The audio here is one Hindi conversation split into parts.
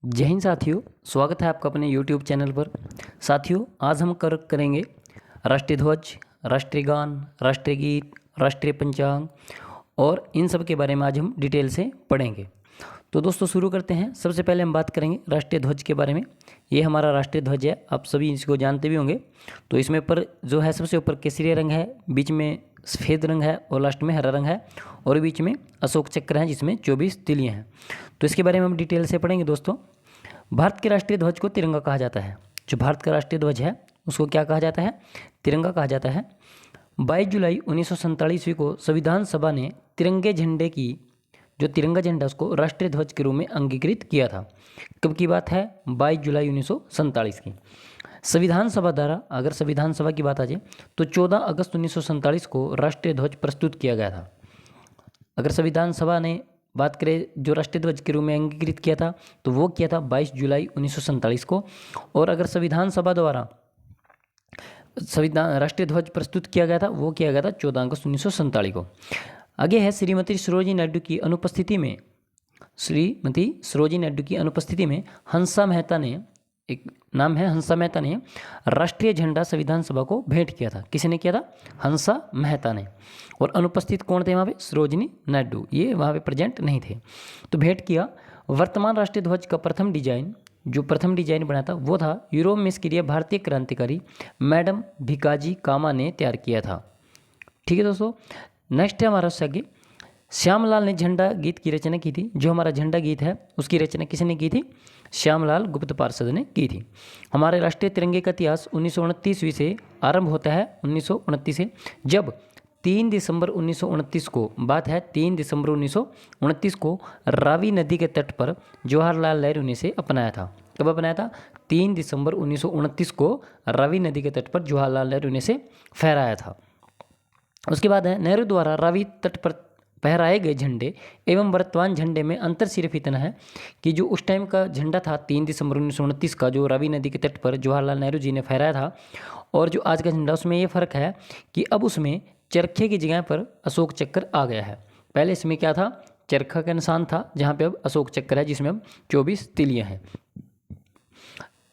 जय हिंद साथियों, स्वागत है आपका अपने YouTube चैनल पर। साथियों, आज हम करेंगे राष्ट्रीय ध्वज, राष्ट्रीय गान, राष्ट्रीय गीत, राष्ट्रीय पंचांग और इन सब के बारे में आज हम डिटेल से पढ़ेंगे। तो दोस्तों शुरू करते हैं। सबसे पहले हम बात करेंगे राष्ट्रीय ध्वज के बारे में। ये हमारा राष्ट्रीय ध्वज है, आप सभी इसको जानते भी होंगे। तो इसमें पर जो है सबसे ऊपर केसरिया रंग है, बीच में सफ़ेद रंग है और लास्ट में हरा रंग है और बीच में अशोक चक्र है जिसमें 24 तिलियाँ हैं। तो इसके बारे में हम डिटेल से पढ़ेंगे दोस्तों। भारत के राष्ट्रीय ध्वज को तिरंगा कहा जाता है। जो भारत का राष्ट्रीय ध्वज है उसको क्या कहा जाता है? तिरंगा कहा जाता है। 22 जुलाई 1947 ईस्वी को संविधान सभा ने तिरंगे झंडे की जो तिरंगा झंडा उसको राष्ट्रीय ध्वज के रूप में अंगीकृत किया था। कब की बात है? 22 जुलाई 1947 की। संविधान सभा द्वारा, अगर संविधान सभा की बात आ जाए तो 14 अगस्त 1947 को राष्ट्रीय ध्वज प्रस्तुत किया गया था। अगर संविधान सभा ने बात करें जो राष्ट्रीय ध्वज के रूप में अंगीकृत किया था तो वो किया था 22 जुलाई 1947 को। और अगर संविधान सभा द्वारा संविधान राष्ट्रीय ध्वज प्रस्तुत किया गया था वो किया गया था 14 अगस्त 1947 को। आगे है श्रीमती सरोजिनी नायडू की अनुपस्थिति में हंसा मेहता ने, एक नाम है हंसा मेहता ने राष्ट्रीय झंडा संविधान सभा को भेंट किया था। किसी किया था? हंसा मेहता ने। और अनुपस्थित कौन थे वहाँ पे? सरोजिनी नायडू, ये वहाँ पे प्रेजेंट नहीं थे। तो भेंट किया। वर्तमान राष्ट्रीय ध्वज का प्रथम डिजाइन बना था वो था यूरोप में इसके लिए भारतीय क्रांतिकारी मैडम भिकाजी कामा ने तैयार किया था। ठीक है दोस्तों। नेक्स्ट है हमारा उससे आगे श्यामलाल ने झंडा गीत की रचना की थी। जो हमारा झंडा गीत है उसकी रचना किसने की थी? श्यामलाल गुप्त पार्षद ने की थी। हमारे राष्ट्रीय तिरंगे का इतिहास 1929 ईस्वी से आरंभ होता है। 1929 से, जब 3 दिसंबर 1929 को, बात है 3 दिसंबर 1929 को रावी नदी के तट पर जवाहरलाल नेहरू ने इसे अपनाया था। कब अपनाया था? 3 दिसंबर 1929 को रावी नदी के तट पर जवाहरलाल नेहरू ने इसे फहराया था। उसके बाद है नेहरू द्वारा रावी तट पर फहराए गए झंडे एवं वर्तमान झंडे में अंतर सिर्फ इतना है कि जो उस टाइम का झंडा था 3 दिसंबर 1929 का, जो रावी नदी के तट पर जवाहरलाल नेहरू जी ने फहराया था, और जो आज का झंडा उसमें ये फ़र्क है कि अब उसमें चरखे की जगह पर अशोक चक्र आ गया है। पहले इसमें क्या था? चरखा का निशान था, जहाँ पे अब अशोक चक्र है जिसमें अब 24 तिलियाँ हैं।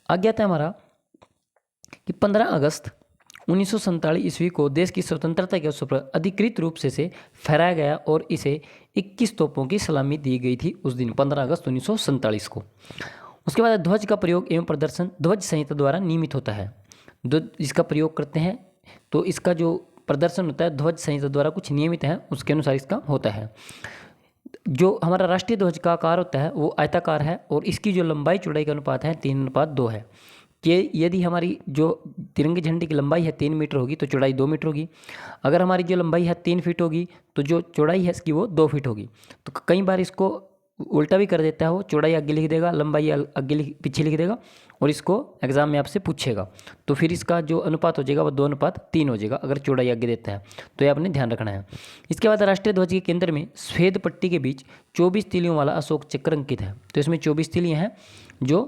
आगे आता है हमारा कि 15 अगस्त 1947 ईस्वी को देश की स्वतंत्रता के अवसर पर अधिकृत रूप से इसे फहराया गया और इसे 21 तोपों की सलामी दी गई थी उस दिन 15 अगस्त 1947 को। उसके बाद ध्वज का प्रयोग एवं प्रदर्शन ध्वज संहिता द्वारा नियमित होता है। इसका प्रयोग करते हैं तो इसका जो प्रदर्शन होता है ध्वज संहिता द्वारा कुछ नियमित है, उसके अनुसार इसका होता है। जो हमारा राष्ट्रीय ध्वज का आकार होता है वो आयताकार है और इसकी जो लंबाई चौड़ाई का अनुपात है 3:2 है। कि यदि हमारी जो तिरंगे झंडे की लंबाई है 3 मीटर होगी तो चौड़ाई 2 मीटर होगी। अगर हमारी जो लंबाई है 3 फीट होगी तो जो चौड़ाई है इसकी वो 2 फीट होगी। तो कई बार इसको उल्टा भी कर देता है, वो चौड़ाई आगे लिख देगा, लंबाई आगे पीछे लिख देगा और इसको एग्जाम में आपसे पूछेगा। तो फिर इसका जो अनुपात हो जाएगा वो 2:3 हो जाएगा अगर चौड़ाई आगे देता है। तो ये आपने ध्यान रखना है। इसके बाद राष्ट्रीय ध्वज के केंद्र में सफ़ेद पट्टी के बीच 24 तिलियों वाला अशोक चक्र अंकित है। तो इसमें 24 तिलियाँ हैं जो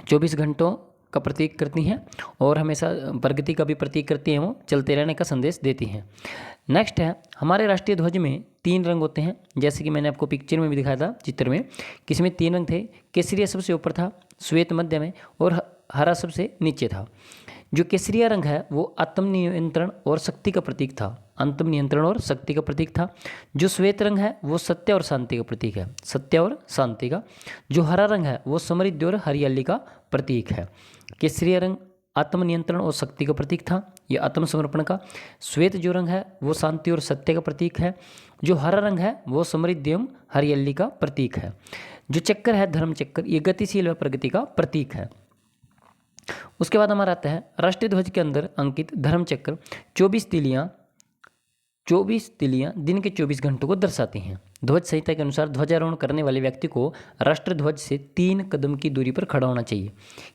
24 घंटों का प्रतीक करती हैं और हमेशा प्रगति का भी प्रतीक करती हैं, वो चलते रहने का संदेश देती हैं। नेक्स्ट है हमारे राष्ट्रीय ध्वज में 3 रंग होते हैं, जैसे कि मैंने आपको पिक्चर में भी दिखाया था, चित्र में, कि इसमें 3 रंग थे। केसरिया सबसे ऊपर था, श्वेत मध्य में और हरा सबसे नीचे था। जो केसरिया रंग है वो आत्मनियंत्रण और शक्ति का प्रतीक था। आत्मनियंत्रण और शक्ति का प्रतीक था। जो श्वेत रंग है वो सत्य और शांति का प्रतीक है, सत्य और शांति का। जो हरा रंग है वो समृद्धि और हरियाली का प्रतीक है। केसरिया रंग आत्मनियंत्रण और शक्ति का प्रतीक था, ये आत्मसमर्पण का। श्वेत जो रंग है वो शांति और सत्य का प्रतीक है। जो हरा रंग है वो समृद्धि एवं हरियाली का प्रतीक है। जो चक्कर है धर्म चक्कर, ये गतिशील व प्रगति का प्रतीक है। उसके बाद हमारा आता है राष्ट्रीय ध्वज के अंदर अंकित धर्म चक्र 24 तिलियां दिन के 24 घंटों को दर्शाती हैं। ध्वज संहिता के अनुसार ध्वजारोहण करने वाले व्यक्ति को राष्ट्र ध्वज से 3 कदम की दूरी पर खड़ा होना चाहिए।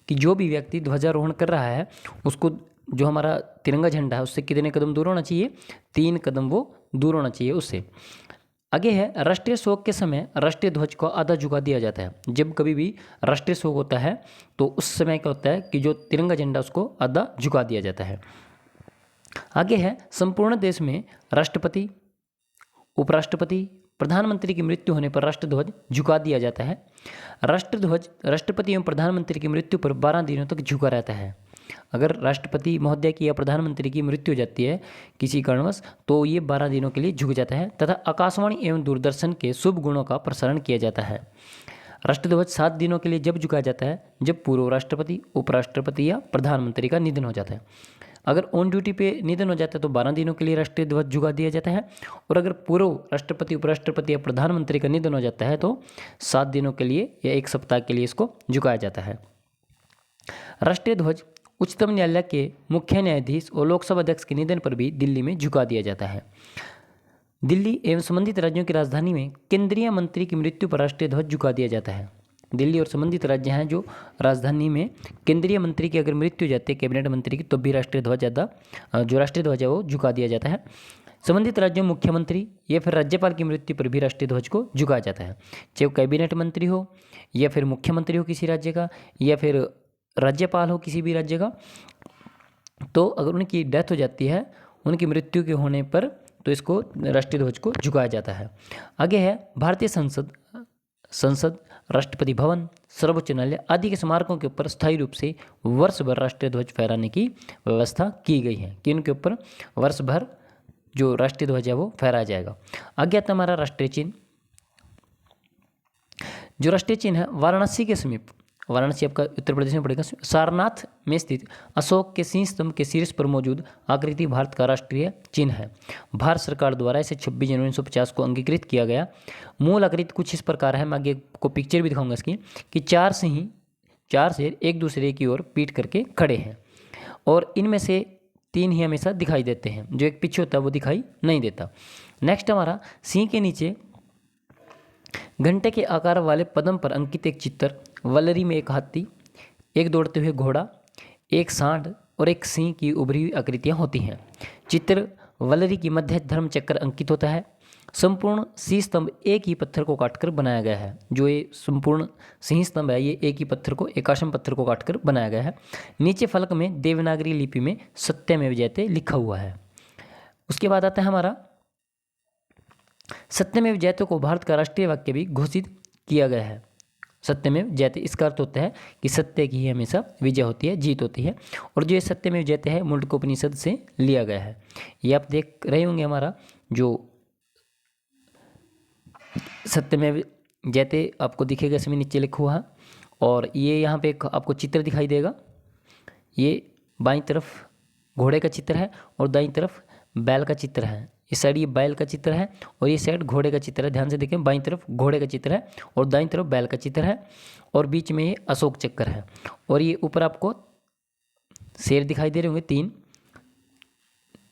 कि जो भी व्यक्ति ध्वजारोहण कर रहा है उसको जो हमारा तिरंगा झंडा है उससे कितने कदम दूर होना चाहिए? 3 कदम वो दूर होना चाहिए उससे। आगे है राष्ट्रीय शोक के समय राष्ट्रीय ध्वज को आधा झुका दिया जाता है। जब कभी भी राष्ट्रीय शोक होता है तो उस समय क्या होता है कि जो तिरंगा झंडा उसको आधा झुका दिया जाता है। आगे है संपूर्ण देश में राष्ट्रपति, उपराष्ट्रपति, प्रधानमंत्री की मृत्यु होने पर राष्ट्रध्वज झुका दिया जाता है। राष्ट्रध्वज राष्ट्रपति एवं प्रधानमंत्री की मृत्यु पर 12 दिनों तक झुका रहता है। अगर राष्ट्रपति महोदय की या प्रधानमंत्री की मृत्यु हो जाती है किसी कारणवश तो ये 12 दिनों के लिए झुक जाता है तथा आकाशवाणी एवं दूरदर्शन के शुभ गुणों का प्रसारण किया जाता है। राष्ट्रध्वज 7 दिनों के लिए जब झुकाया जाता है जब पूर्व राष्ट्रपति, उपराष्ट्रपति या प्रधानमंत्री का निधन हो जाता है। अगर ऑन ड्यूटी पे निधन हो जाता है तो 12 दिनों के लिए राष्ट्रीय ध्वज झुका दिया जाता है और अगर पूर्व राष्ट्रपति, उपराष्ट्रपति या प्रधानमंत्री का निधन हो जाता है तो 7 दिनों के लिए या 1 सप्ताह के लिए इसको झुकाया जाता है। राष्ट्रीय ध्वज उच्चतम न्यायालय के मुख्य न्यायाधीश और लोकसभा अध्यक्ष के निधन पर भी दिल्ली में झुका दिया जाता है। दिल्ली एवं संबंधित राज्यों की राजधानी में केंद्रीय मंत्री की मृत्यु पर राष्ट्रीय ध्वज झुका दिया जाता है। दिल्ली और संबंधित राज्य हैं जो राजधानी में केंद्रीय मंत्री की अगर मृत्यु हो जाती है, कैबिनेट मंत्री की, तो भी राष्ट्रीय ध्वज जो राष्ट्रीय ध्वज है वो झुका दिया जाता है। संबंधित राज्यों में मुख्यमंत्री या फिर राज्यपाल की मृत्यु पर भी राष्ट्रीय ध्वज को झुकाया जाता है, चाहे वो कैबिनेट मंत्री हो या फिर मुख्यमंत्री हो किसी राज्य का या फिर राज्यपाल हो किसी भी राज्य का। तो अगर उनकी डेथ हो जाती है, उनकी मृत्यु के होने पर, तो इसको राष्ट्रीय ध्वज को झुकाया जाता है। आगे है भारतीय संसद, राष्ट्रपति भवन, सर्वोच्च न्यायालय आदि के स्मारकों के ऊपर स्थायी रूप से वर्ष भर राष्ट्रीय ध्वज फहराने की व्यवस्था की गई है कि उनके ऊपर वर्ष भर जो राष्ट्रीय ध्वज है वो फहराया जाएगा। आगे आता है हमारा राष्ट्रीय चिन्ह। जो राष्ट्रीय चिन्ह है वाराणसी के समीप, वाराणसी आपका उत्तर प्रदेश में पड़ेगा, सारनाथ में स्थित अशोक के सिंह स्तंभ के शीर्ष पर मौजूद आकृति भारत का राष्ट्रीय चिन्ह है। भारत सरकार द्वारा इसे 26 जनवरी 1950 को अंगीकृत किया गया। मूल आकृति कुछ इस प्रकार है, मैं आगे को पिक्चर भी दिखाऊंगा इसकी, कि 4 शेर एक दूसरे की ओर पीट करके खड़े हैं और इनमें से 3 ही हमेशा दिखाई देते हैं, जो एक पीछे होता है वो दिखाई नहीं देता। नेक्स्ट हमारा सिंह के नीचे घंटे के आकार वाले पद्म पर अंकित एक चित्र, वलरी में एक हाथी, एक दौड़ते हुए घोड़ा, एक सांड और एक सिंह की उभरी हुई आकृतियाँ होती हैं। चित्र वलरी की मध्य धर्म चक्र अंकित होता है। संपूर्ण सिंह स्तंभ एक ही पत्थर को काटकर बनाया गया है। जो ये संपूर्ण सिंह स्तंभ है ये एक ही पत्थर को, एकाश्म पत्थर को काटकर बनाया गया है। नीचे फलक में देवनागरी लिपि में सत्यमेव जयते लिखा हुआ है। उसके बाद आता है हमारा सत्यमेव जयते को भारत का राष्ट्रीय वाक्य भी घोषित किया गया है। सत्यमेव जयते, इसका अर्थ होता है कि सत्य की ही हमेशा विजय होती है, जीत होती है। और जो ये सत्यमेव जयते है मुंडकोपनिषद से लिया गया है। ये आप देख रहे होंगे हमारा जो सत्यमेव जयते आपको दिखेगा, इसमें नीचे लिखा हुआ है और ये यहाँ पे एक आपको चित्र दिखाई देगा। ये बाईं तरफ घोड़े का चित्र है और दाईं तरफ बैल का चित्र है। इस साइड ये बैल का चित्र है और ये साइड घोड़े का चित्र है। ध्यान से देखें, बाईं तरफ घोड़े का चित्र है और दाईं तरफ बैल का चित्र है और बीच में ये अशोक चक्र है और ये ऊपर आपको शेर दिखाई दे रहे होंगे,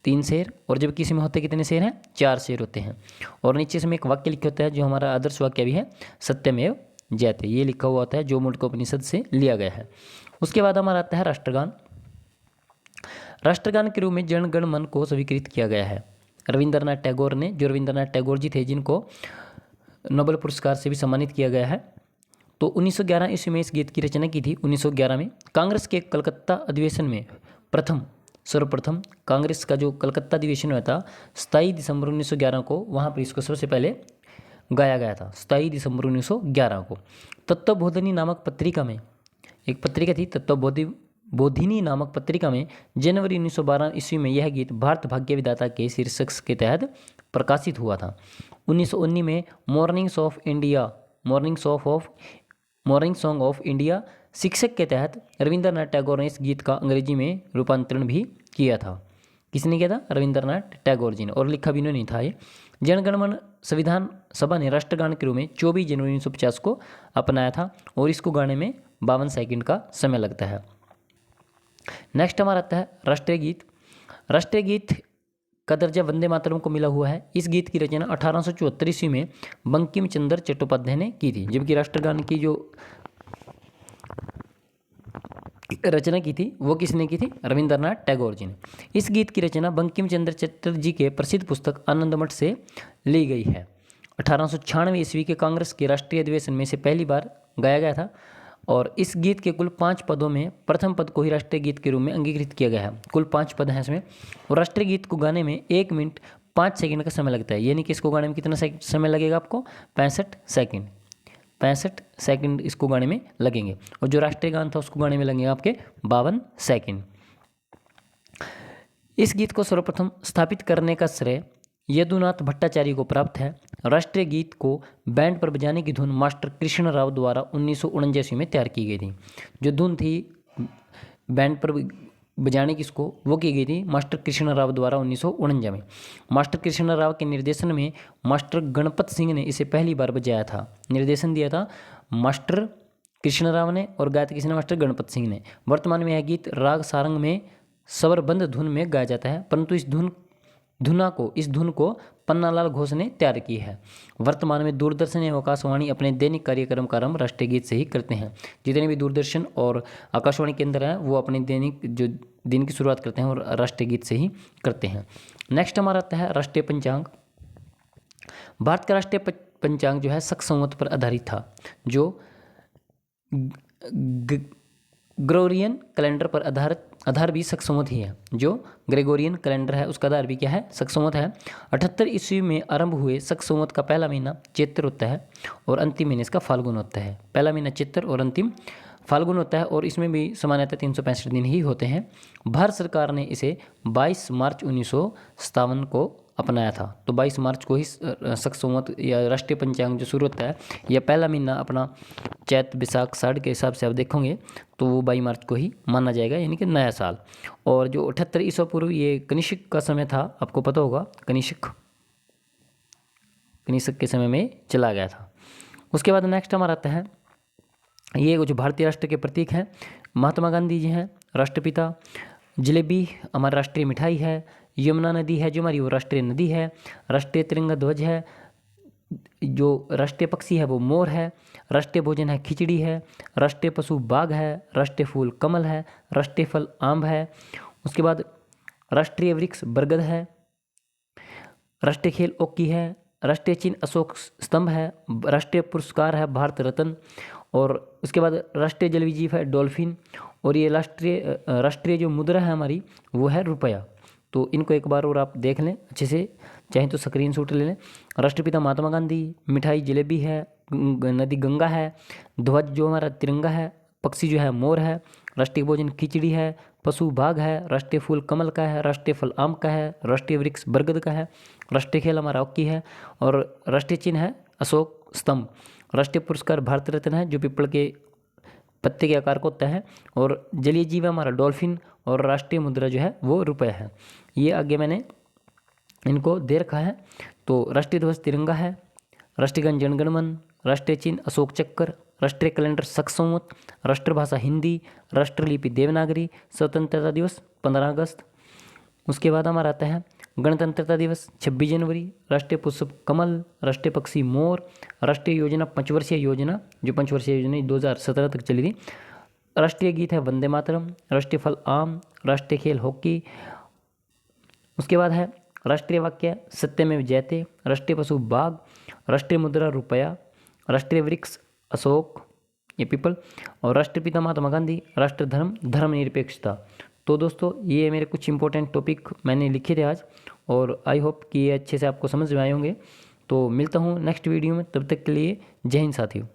तीन शेर, और जब किसी में होते कितने शेर हैं? 4 शेर होते हैं। और नीचे इसमें एक वाक्य लिखा होता है जो हमारा आदर्श वाक्य भी है, सत्यमेव जयते, ये लिखा हुआ होता है जो मुंडकोपनिषद से लिया गया है। उसके बाद हमारा आता है राष्ट्रगान। राष्ट्रगान के रूप में जन गण मन को स्वीकृत किया गया है रविंद्रनाथ टैगोर ने, जो रविंद्रनाथ टैगोर जी थे जिनको नोबेल पुरस्कार से भी सम्मानित किया गया है। तो 1911 ईस्वी में इस गीत की रचना की थी। 1911 में कांग्रेस के कलकत्ता अधिवेशन में सर्वप्रथम कांग्रेस का जो कलकत्ता अधिवेशन हुआ था 27 दिसंबर 1911 को, वहाँ पर इसको सबसे पहले गाया गया था 27 दिसंबर 1911 को। तत्वबोधिनी नामक पत्रिका में, एक पत्रिका थी तत्वबोधिनी नामक पत्रिका में जनवरी 1912 ईस्वी में यह गीत भारत भाग्य विधाता के शीर्षक के तहत प्रकाशित हुआ था। 1919 में मॉर्निंग सॉन्ग ऑफ इंडिया शीर्षक के तहत रविंद्रनाथ टैगोर ने इस गीत का अंग्रेजी में रूपांतरण भी किया था। किसने किया था? रविंद्रनाथ टैगोर जी ने, और लिखा भी नहीं था ये। जनगण मन संविधान सभा ने राष्ट्रगान के रूप में 24 जनवरी 1950 को अपनाया था और इसको गाने में 52 सेकंड का समय लगता है। नेक्स्ट हमारा आता है राष्ट्रीय गीत। राष्ट्रीय गीत का दर्जा वंदे मातरम को मिला हुआ है। इस गीत की रचना 1874 ईस्वी में बंकिम चंद्र चट्टोपाध्याय ने की थी, जबकि राष्ट्रगान की जो रचना की थी वो किसने की थी? रविंद्रनाथ टैगोर जी ने। इस गीत की रचना बंकिम चंद्र चटर्जी के प्रसिद्ध पुस्तक आनंदमठ से ली गई है। 1896 ईस्वी के कांग्रेस के राष्ट्रीय अधिवेशन में से पहली बार गाया गया था और इस गीत के कुल 5 पदों में प्रथम पद को ही राष्ट्रीय गीत के रूप में अंगीकृत किया गया है। कुल 5 पद हैं इसमें और राष्ट्रीय गीत को गाने में 1 मिनट 5 सेकंड का समय लगता है, यानी कि इसको गाने में कितना समय लगेगा आपको? 65 सेकंड। 65 सेकंड इसको गाने में लगेंगे। और जो राष्ट्रीय गान था उसको गाने में लगेंगे आपके 52 सेकंड। इस गीत को सर्वप्रथम स्थापित करने का श्रेय यदुनाथ भट्टाचार्य को प्राप्त है। राष्ट्रीय गीत को बैंड पर बजाने की धुन मास्टर कृष्ण राव द्वारा 1949 में तैयार की गई थी। जो धुन थी बैंड पर बजाने की इसको वो की गई थी मास्टर कृष्ण राव द्वारा 1949 में। मास्टर कृष्ण राव के निर्देशन में मास्टर गणपत सिंह ने इसे पहली बार बजाया था। निर्देशन दिया था मास्टर कृष्ण राव ने और गायक किसने? मास्टर गणपत सिंह ने। वर्तमान में यह गीत राग सारंग में स्वरबंद धुन में गाया जाता है, परंतु इस धुन को पन्नालाल घोष ने तैयार की है। वर्तमान में दूरदर्शन एवं आकाशवाणी अपने दैनिक कार्यक्रम का आरंभ राष्ट्रीय गीत से ही करते हैं। जितने भी दूरदर्शन और आकाशवाणी केंद्र हैं वो अपने दैनिक जो दिन की शुरुआत करते हैं और राष्ट्रीय गीत से ही करते हैं। नेक्स्ट हमारा आता है राष्ट्रीय पंचांग। भारत का राष्ट्रीय पंचांग जो है शक संवत पर आधारित था, जो ग्रेगोरियन कैलेंडर पर आधार भी शक संवत ही है। जो ग्रेगोरियन कैलेंडर है उसका आधार भी क्या है? शक संवत है। 78 ईस्वी में आरंभ हुए शक संवत का पहला महीना चैत्र होता है और अंतिम महीने इसका फाल्गुन होता है। पहला महीना चैत्र और अंतिम फाल्गुन होता है और इसमें भी सामान्यतः 365 दिन ही होते हैं। भारत सरकार ने इसे 22 मार्च 1957 को अपनाया था। तो 22 मार्च को ही शक संवत या राष्ट्रीय पंचांग जो शुरू होता है, यह पहला महीना अपना चैत वैशाख साढ़ के हिसाब से आप देखोगे तो वो 22 मार्च को ही माना जाएगा, यानी कि नया साल। और जो 78 ईस्वी पूर्व ये कनिष्क का समय था, आपको पता होगा कनिष्क के समय में चला गया था। उसके बाद नेक्स्ट हमारा आता है ये जो भारतीय राष्ट्र के प्रतीक हैं, महात्मा गांधी जी हैं राष्ट्रपिता। जलेबी हमारी राष्ट्रीय मिठाई है। यमुना नदी है जो हमारी वो राष्ट्रीय नदी है। राष्ट्रीय तिरंगा ध्वज है। जो राष्ट्रीय पक्षी है वो मोर है। राष्ट्रीय भोजन है खिचड़ी है। राष्ट्रीय पशु बाघ है। राष्ट्रीय फूल कमल है। राष्ट्रीय फल आम है। उसके बाद राष्ट्रीय वृक्ष बरगद है। राष्ट्रीय खेल हॉकी है। राष्ट्रीय चिन्ह अशोक स्तंभ है। राष्ट्रीय पुरस्कार है भारत रत्न। और उसके बाद राष्ट्रीय जलविजीव है डॉल्फिन। और ये राष्ट्रीय जो मुद्रा है हमारी वो है रुपया। तो इनको एक बार और आप देख लें अच्छे से, चाहे तो स्क्रीनशॉट ले लें। राष्ट्रपिता महात्मा गांधी, मिठाई जलेबी है, नदी गंगा है, ध्वज जो हमारा तिरंगा है, पक्षी जो है मोर है, राष्ट्रीय भोजन खिचड़ी है, पशु बाघ है, राष्ट्रीय फूल कमल का है, राष्ट्रीय फल आम का है, राष्ट्रीय वृक्ष बरगद का है, राष्ट्रीय खेल हमारा हॉकी है और राष्ट्रीय चिन्ह है अशोक स्तंभ। राष्ट्रीय पुरस्कार भारत रत्न है जो पीपल के पत्ते के आकार का होता है। और जलीय जीव हमारा डॉल्फिन और राष्ट्रीय मुद्रा जो है वो रुपये है। ये आगे मैंने इनको दे रखा है। तो राष्ट्रीय ध्वज तिरंगा है। राष्ट्रीय गान जन गण मन। राष्ट्रीय चिन्ह अशोक चक्र। राष्ट्रीय कैलेंडर शक संवत। राष्ट्रभाषा हिंदी। राष्ट्रलिपि देवनागरी। स्वतंत्रता दिवस 15 अगस्त। उसके बाद हमारा आता है गणतंत्रता दिवस 26 जनवरी। राष्ट्रीय पुष्प कमल। राष्ट्रीय पक्षी मोर। राष्ट्रीय योजना पंचवर्षीय योजना, जो पंचवर्षीय योजना 2017 तक चली थी। राष्ट्रीय गीत है वंदे मातरम। राष्ट्रीय फल आम। राष्ट्रीय खेल हॉकी। उसके बाद है राष्ट्रीय वाक्य सत्यमेव जयते। राष्ट्रीय पशु बाघ। राष्ट्रीय मुद्रा रुपया। राष्ट्रीय वृक्ष अशोक ये पीपल। और राष्ट्रपिता महात्मा गांधी। राष्ट्र धर्म धर्मनिरपेक्षता। तो दोस्तों ये मेरे कुछ इंपॉर्टेंट टॉपिक मैंने लिखे थे आज और आई होप कि ये अच्छे से आपको समझ में आए होंगे। तो मिलता हूँ नेक्स्ट वीडियो में, तब तक के लिए जय हिंद साथियों।